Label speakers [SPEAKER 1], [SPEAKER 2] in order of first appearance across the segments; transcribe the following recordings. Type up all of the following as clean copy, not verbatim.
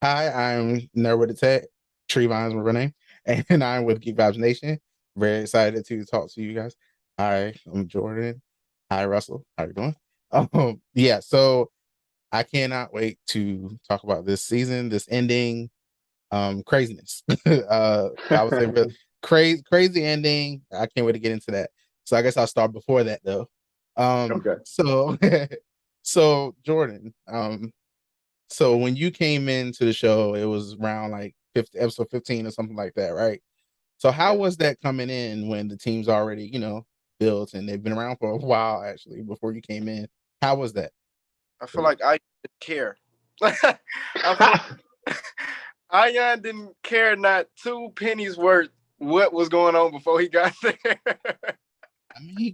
[SPEAKER 1] Hi, I'm NerdWithTheTech. Trevon's my real name, and I'm with Geek Vibes Nation. Very excited to talk to you guys. Hi, I'm Jordan. Hi, Russell. How you doing? Yeah. So I cannot wait to talk about this season, this ending, craziness. I would say really crazy ending. I can't wait to get into that. So I guess I'll start before that though.
[SPEAKER 2] Okay.
[SPEAKER 1] So so Jordan, so when you came into the show, it was around like 50, episode 15 or something like that, right? So how
[SPEAKER 2] Yeah.
[SPEAKER 1] was that coming in when the team's already, built and they've been around for a while actually before you came in? How was that
[SPEAKER 3] I
[SPEAKER 1] for
[SPEAKER 3] feel
[SPEAKER 1] you?
[SPEAKER 3] like I didn't care. I feel like Ion didn't care not two pennies worth what was going on before he got there.
[SPEAKER 1] I mean, he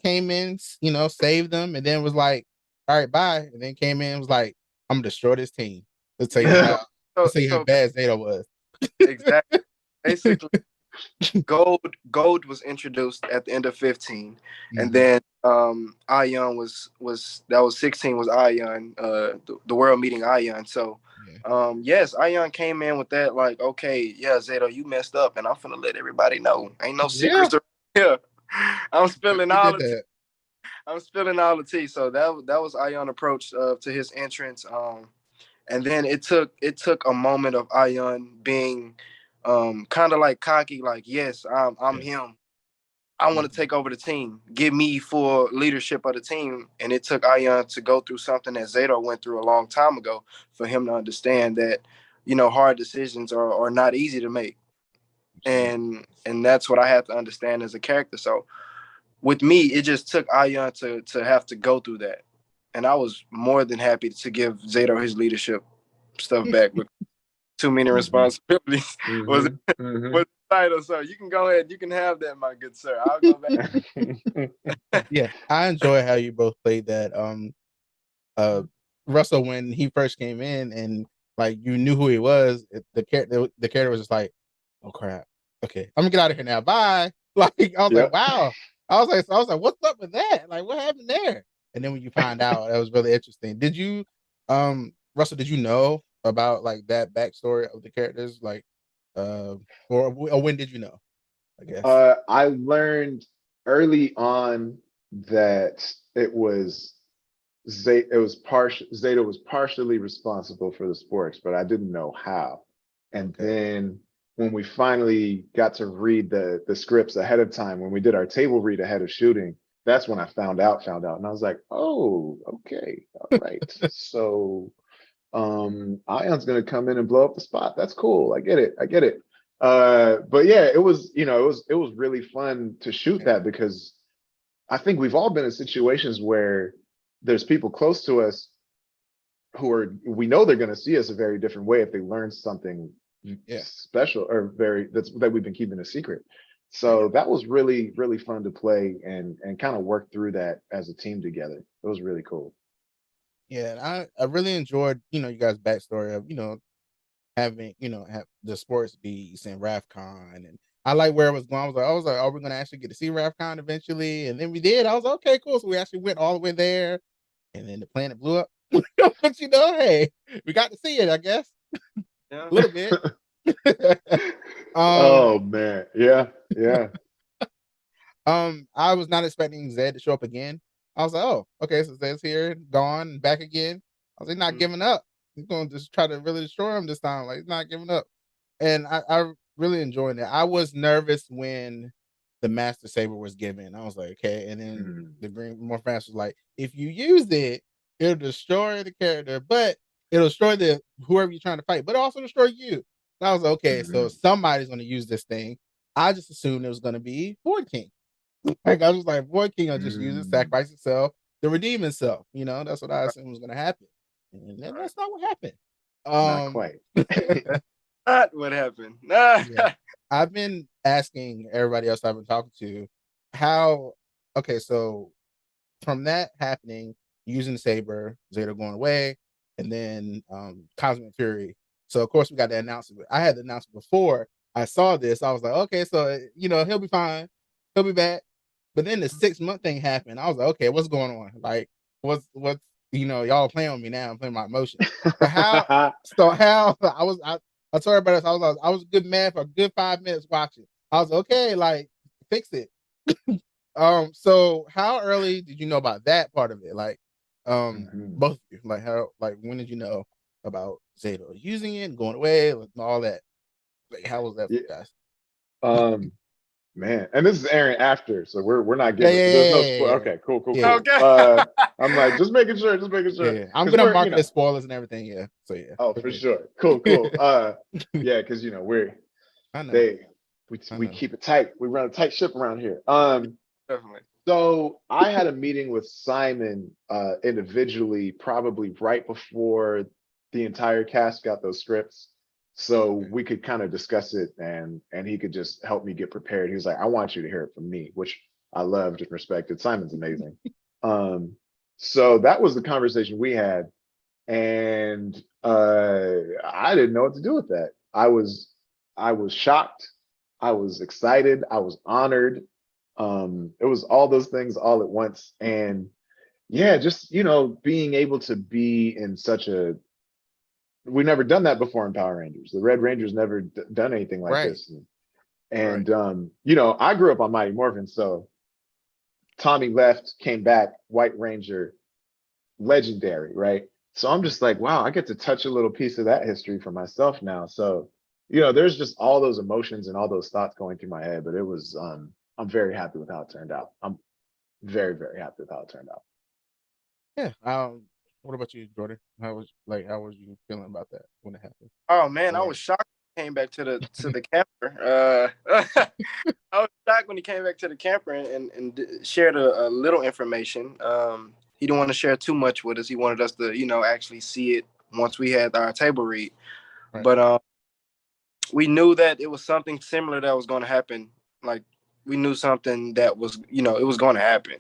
[SPEAKER 1] came in, saved them, and then was like, "All right, bye." And then came in and was like, "I'm gonna destroy this team." Let's tell you
[SPEAKER 3] Yeah.
[SPEAKER 1] how.
[SPEAKER 3] So so
[SPEAKER 1] Let's tell you how
[SPEAKER 3] so
[SPEAKER 1] bad Zeta was.
[SPEAKER 3] exactly. Basically, gold was introduced at the end of 15, and
[SPEAKER 1] Mhm.
[SPEAKER 3] then Ion was that was 16 was Ion, the world meeting Ion. So
[SPEAKER 1] Yeah.
[SPEAKER 3] yes, Ion came in with that, like, okay, yeah, Zeta, you messed up, and I'm finna let everybody know. Ain't no
[SPEAKER 1] Yeah.
[SPEAKER 3] secrets around here. I'm spilling
[SPEAKER 1] He
[SPEAKER 3] all
[SPEAKER 1] did
[SPEAKER 3] the tea.
[SPEAKER 1] that.
[SPEAKER 3] I'm spilling all the tea. So that was Ion approach to his entrance. And then it took a moment of Ion being kind of like cocky, like, yes, I'm
[SPEAKER 1] Yeah.
[SPEAKER 3] him. I want to
[SPEAKER 1] Mhm.
[SPEAKER 3] take over the team. Give me full leadership of the team. And it took Ion to go through something that Zato went through a long time ago for him to understand that, hard decisions are not easy to make. And that's what I have to understand as a character. So with me, it just took Ion to have to go through that. And I was more than happy to give Zato his leadership stuff back with too many
[SPEAKER 2] hmm
[SPEAKER 3] responsibilities. was
[SPEAKER 2] hmm hmm
[SPEAKER 3] was the title. So you can go ahead, you can have that, my good sir. I'll go back.
[SPEAKER 1] Yeah, I enjoy how you both played that. Uh, Russell when he first came in and like you knew who he was, the character was just like, oh crap, okay, I'm gonna get out of here now, bye. Like I was like,
[SPEAKER 2] Yep.
[SPEAKER 1] wow. I was like, what's up with that? Like, what happened there? And then when you find out, that was really interesting. Did you, Russell? Did you know about like that backstory of the characters, like, uh, or when did you know? I guess.
[SPEAKER 2] I learned early on that it was partial Zeta was partially responsible for the sports, but I didn't know how. And
[SPEAKER 1] Okay.
[SPEAKER 2] then when we finally got to read the scripts ahead of time, when we did our table read ahead of shooting, that's when I found out. And I was like, oh, okay, all right. So Ion's gonna come in and blow up the spot. That's cool. I get it. I get it. But yeah, it was, it was really fun to shoot
[SPEAKER 1] Yeah.
[SPEAKER 2] that because I think we've all been in situations where there's people close to us who are we know they're gonna see us a very different way if they learn something
[SPEAKER 1] Yeah.
[SPEAKER 2] special or that we've been keeping a secret.
[SPEAKER 1] Yeah.
[SPEAKER 2] So that was really, really fun to play and kind of work through that as a team together. It was really cool.
[SPEAKER 1] Yeah. And I really enjoyed, you guys' backstory of, having, have the sports beats and Rafcon, and I like where it was going. I was like, are we gonna actually get to see Rafcon eventually? And then we did. I was like, okay, cool. So we actually went all the way there, and then the planet blew up. But hey, we got to see it, I guess,
[SPEAKER 3] Yeah.
[SPEAKER 1] a little bit. um,
[SPEAKER 2] Oh man. Yeah. Yeah.
[SPEAKER 1] I was not expecting Zed to show up again. I was like, oh, okay, so Zed's here, gone, and back again. I was like, not giving up. He's gonna just try to really destroy him this time. Like, he's not giving up. And I really enjoyed it. I was nervous when the Master Saber was given. I was like, okay. And then
[SPEAKER 2] Mm.
[SPEAKER 1] the Green Morph was like, if you use it, it'll destroy the character, but it'll destroy the whoever you're trying to fight, but also destroy you. And I was like, okay, so
[SPEAKER 2] Mhm.
[SPEAKER 1] somebody's gonna use this thing. I just assumed it was gonna be Void King. Like I was like, Void King will just use it,
[SPEAKER 2] Mm.
[SPEAKER 1] sacrifice itself to redeem itself. That's what I assumed was gonna happen. And then
[SPEAKER 3] Right.
[SPEAKER 1] that's not what happened.
[SPEAKER 2] Not
[SPEAKER 1] Um
[SPEAKER 2] quite.
[SPEAKER 3] That's not what happened. Nah.
[SPEAKER 1] Yeah. I've been asking everybody else I've been talking to how, okay, so from that happening, using the saber, Zeta going away, and then Cosmic Fury. So of course we got the announcement. I had the announcement before I saw this. I was like, okay, so he'll be fine, he'll be back. But then the 6 month thing happened. I was like, okay, what's going on? Like, what's y'all playing with me now. I'm playing my emotions. But how I told everybody else, I was a good man for a good 5 minutes watching. I was okay, like fix it. So how early did you know about that part of it? Like,
[SPEAKER 2] Mhm.
[SPEAKER 1] both of you, like when did you know about Zato using it, going away, and all that? Like, how was that for
[SPEAKER 2] Yeah.
[SPEAKER 1] you guys?
[SPEAKER 2] Um, Man, and this is airing after, so we're not
[SPEAKER 1] Yeah,
[SPEAKER 2] giving. There's no spoil. Okay, cool, cool,
[SPEAKER 1] yeah,
[SPEAKER 2] cool.
[SPEAKER 3] Okay.
[SPEAKER 2] I'm like just making sure,
[SPEAKER 1] yeah. I'm
[SPEAKER 2] because
[SPEAKER 1] gonna
[SPEAKER 2] we're
[SPEAKER 1] mark it as spoilers and everything. Yeah, so yeah,
[SPEAKER 2] oh
[SPEAKER 1] we're
[SPEAKER 2] for
[SPEAKER 1] good.
[SPEAKER 2] sure, cool, cool. Yeah, because we're
[SPEAKER 1] I know,
[SPEAKER 2] they
[SPEAKER 1] I
[SPEAKER 2] we
[SPEAKER 1] know.
[SPEAKER 2] keep it tight. We run a tight ship around here.
[SPEAKER 3] Definitely.
[SPEAKER 2] So I had a meeting with Simon individually, probably right before the entire cast got those scripts. So
[SPEAKER 1] Okay,
[SPEAKER 2] we could kind of discuss it and he could just help me get prepared. He was like, I want you to hear it from me, which I loved and respected. Simon's amazing. Um, so that was the conversation we had. And I didn't know what to do with that. I was shocked. I was excited. I was honored. It was all those things all at once. And yeah, just being able to be in such a we never done that before in Power Rangers. The Red Rangers never done anything like
[SPEAKER 1] right,
[SPEAKER 2] this.
[SPEAKER 1] right,
[SPEAKER 2] And I grew up on Mighty Morphin, so Tommy left, came back, White Ranger, legendary, right? So I'm just like, wow, I get to touch a little piece of that history for myself now. So, there's just all those emotions and all those thoughts going through my head, but it was I'm very happy with how it turned out. I'm very, very happy with how it turned out.
[SPEAKER 1] yeah. What about you, Jordan? How was you feeling about that when it happened?
[SPEAKER 3] Oh man, I
[SPEAKER 1] Or
[SPEAKER 3] was shocked when he came back to the camper. I was shocked when he came back to the camper and shared a little information. He didn't want to share too much with us. He wanted us to, actually see it once we had our table read.
[SPEAKER 1] right,
[SPEAKER 3] But we knew that it was something similar that was going to happen. Like we knew something that was, it was going to happen.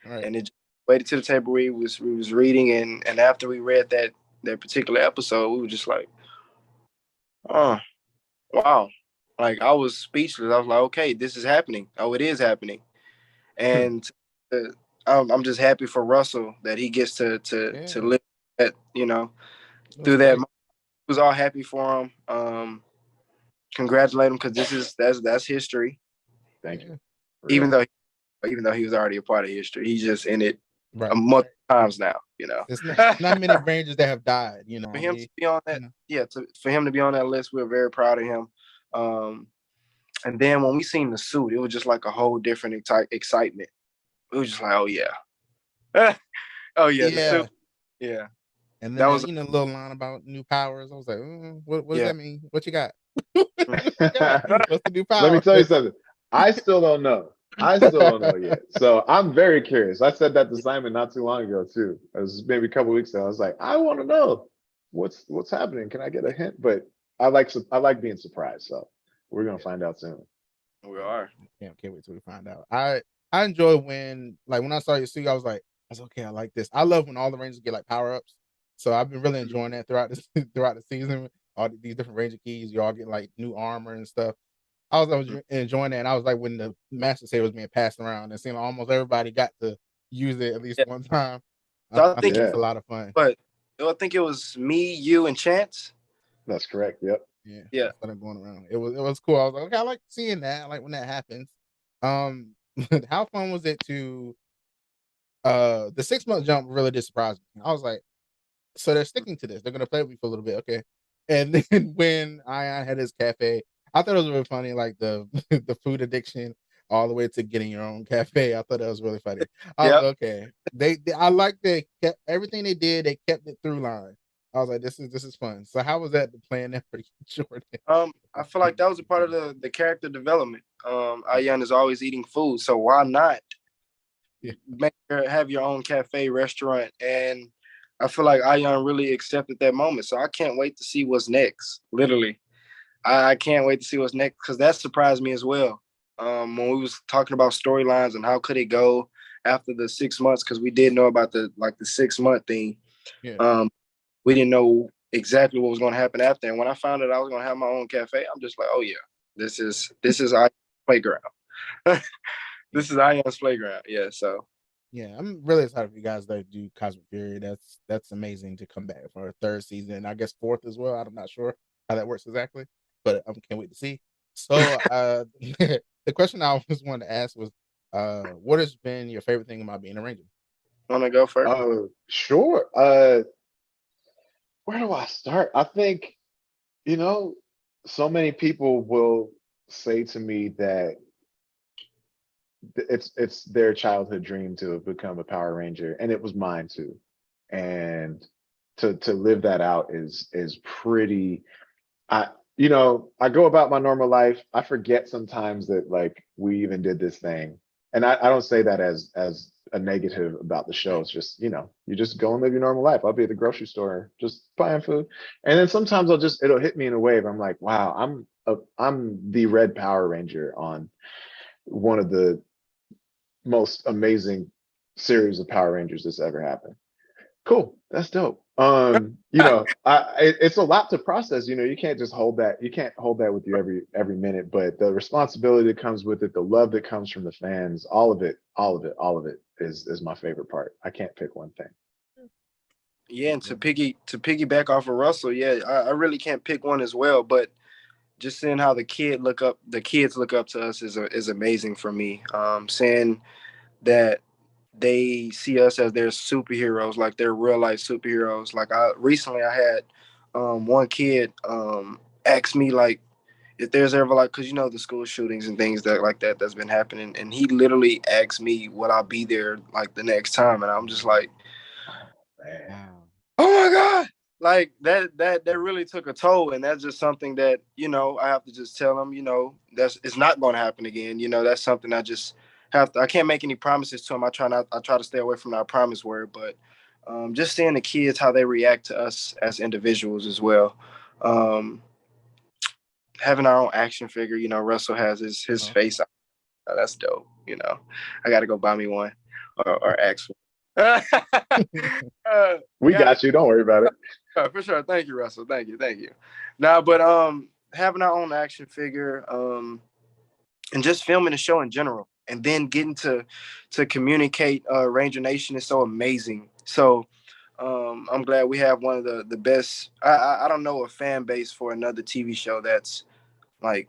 [SPEAKER 1] right,
[SPEAKER 3] And it just waited to the table read. We was reading, and after we read that particular episode, we were just like, oh wow. Like I was speechless. I was like, okay, this is happening. Oh, it is happening.
[SPEAKER 2] Hmm.
[SPEAKER 3] And uh, I'm just happy for Russell that he gets to
[SPEAKER 1] yeah.
[SPEAKER 3] live that,
[SPEAKER 1] It was
[SPEAKER 3] through that.
[SPEAKER 1] great.
[SPEAKER 3] Moment. It was all happy for him. Congratulate him because that's history.
[SPEAKER 2] Thank you.
[SPEAKER 1] Yeah,
[SPEAKER 2] For
[SPEAKER 3] Even
[SPEAKER 2] real.
[SPEAKER 3] though even though he was already a part of history, he's just in it a
[SPEAKER 1] right.
[SPEAKER 3] multiple times now.
[SPEAKER 1] It's not many Rangers that have died.
[SPEAKER 3] For him to
[SPEAKER 1] Normally,
[SPEAKER 3] be on
[SPEAKER 1] you
[SPEAKER 3] that,
[SPEAKER 1] know.
[SPEAKER 3] yeah, for him to be on that list, we're very proud of him. And then when we seen the suit, it was just like a whole different excitement. It was just like, oh yeah, oh yeah, the suit,
[SPEAKER 1] Yeah,
[SPEAKER 3] yeah,
[SPEAKER 1] and then
[SPEAKER 3] that was
[SPEAKER 1] the little line about new powers. I was like, what does
[SPEAKER 3] yeah.
[SPEAKER 1] that mean? What you got? What you got? What's the new
[SPEAKER 2] Let me
[SPEAKER 1] power?
[SPEAKER 2] tell you something. I still don't know. I still don't know yet. So I'm very curious. I said that to Simon not too long ago too. It was maybe a couple weeks ago. I was like, I want to know what's happening. Can I get a hint? But I like being surprised. So we're gonna
[SPEAKER 1] Yeah,
[SPEAKER 2] find out soon.
[SPEAKER 3] We are.
[SPEAKER 1] can't wait till we find out. I enjoy when I saw you see, I was okay. I like this. I love when all the Rangers get like power ups. So I've been really
[SPEAKER 2] Mhm.
[SPEAKER 1] enjoying that throughout this throughout the season. All these different Ranger keys, you all get like new armor and stuff. I was enjoying that. And I was like when the Master Saber was being passed around and seeing almost everybody got to use it at least
[SPEAKER 3] Yeah.
[SPEAKER 1] one time.
[SPEAKER 3] So I
[SPEAKER 1] I
[SPEAKER 3] think,
[SPEAKER 1] think that's
[SPEAKER 2] Yeah,
[SPEAKER 1] a lot of fun.
[SPEAKER 3] but I think it was me, you, and Chance.
[SPEAKER 2] that's correct. Yep.
[SPEAKER 1] Yeah,
[SPEAKER 3] Yeah.
[SPEAKER 1] instead of going around, it was cool. I was like, okay, I like seeing that. I like when that happens. Um, how fun was it to the 6 month jump really did surprise me. I was like, so they're sticking to this. They're gonna play with me for a little bit, okay. And then when Ion had his cafe, I thought it was really funny, like the the food addiction all the way to getting your own cafe. I thought that was really funny. I was
[SPEAKER 3] Yep.
[SPEAKER 1] like, okay. I like they kept everything they did, they kept it through line. I was like, this is fun. So how was that playing that for you, Jordan?
[SPEAKER 3] I feel like that was a part of the character development. Ayan is always eating food, so why not
[SPEAKER 1] Yeah,
[SPEAKER 3] have your own cafe restaurant? And I feel like Ayan really accepted that moment. So I can't wait to see what's next. Literally, I can't wait to see what's next because that surprised me as well. When we was talking about storylines and how could it go after the 6 months, because we did know about the 6 month thing.
[SPEAKER 1] yeah.
[SPEAKER 3] Um, we didn't know exactly what was going to happen after. And when I found out I was going to have my own cafe, I'm just like, oh yeah, this is our playground.
[SPEAKER 1] Yeah.
[SPEAKER 3] This is Ion's playground. Yeah. So
[SPEAKER 1] Yeah, I'm really excited for you guys that do Cosmic Fury. That's amazing to come back for a third season. I guess fourth as well. I'm not sure how that works exactly, but I can't wait to see. So the question I always wanted to ask was, what has been your favorite thing about being a ranger?
[SPEAKER 3] Want to go first?
[SPEAKER 2] Sure. Where do I start? I think, you know, so many people will say to me that it's their childhood dream to become a Power Ranger, and it was mine too. And to live that out is pretty. I I go about my normal life. I forget sometimes that like we even did this thing, and I don't say that as a negative about the show. It's just you just go and live your normal life. I'll be at the grocery store just buying food, and then sometimes it'll hit me in a wave. I'm like, wow, I'm the Red Power Ranger on one of the most amazing series of Power Rangers that's ever happened. Cool, that's dope. It's a lot to process. You can't just hold that. You can't hold that with you every minute. But the responsibility that comes with it, the love that comes from the fans, all of it is my favorite part. I can't pick one thing.
[SPEAKER 3] Yeah, and to piggyback off of Russell, yeah, I really can't pick one as well, but just seeing how the kids look up to us is amazing for me. Saying that they see us as their superheroes, like they're real life superheroes. Like I had one kid ask me like if there's ever like, because the school shootings and things that's been happening, and he literally asked me would I be there like the next time, and I'm just like,
[SPEAKER 2] Oh man.
[SPEAKER 1] Wow.
[SPEAKER 3] oh my god, like that really took a toll, and that's just something that I have to just tell him, that's it's not going to happen again. That's something I just have to. I can't make any promises to him. I try to stay away from that promise word, but just seeing the kids how they react to us as individuals as well. Um, Having our own action figure, Russell has his
[SPEAKER 1] Uh-huh.
[SPEAKER 3] face. That's dope. I got to go buy me one or ask for.
[SPEAKER 2] We
[SPEAKER 3] Got
[SPEAKER 2] got you. Don't worry about it.
[SPEAKER 3] for sure. Thank you, Russell. Thank you. Now, but having our own action figure, and just filming the show in general, and then getting to communicate Ranger Nation is so amazing. So I'm glad we have one of the best. I don't know a fan base for another TV show that's like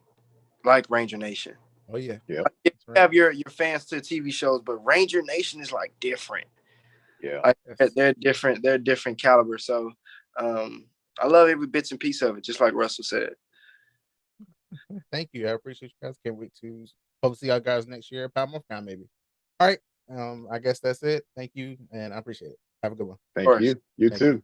[SPEAKER 3] Ranger Nation.
[SPEAKER 1] Oh yeah,
[SPEAKER 2] Yep.
[SPEAKER 3] You
[SPEAKER 1] that's right.
[SPEAKER 3] have your fans to TV shows, but Ranger Nation is like different.
[SPEAKER 2] Yeah.
[SPEAKER 3] Like
[SPEAKER 1] Yes.
[SPEAKER 3] they're different. They're different caliber. So um, I love every bits and piece of it, just like Russell said.
[SPEAKER 1] Thank you. I appreciate you guys. Can't wait to hope to see y'all guys next year. Power Morph maybe. All right. I guess that's it. Thank you, and I appreciate it. Have a good one.
[SPEAKER 3] Of
[SPEAKER 2] Thank
[SPEAKER 3] course.
[SPEAKER 2] you. You
[SPEAKER 1] Thank you.
[SPEAKER 2] too.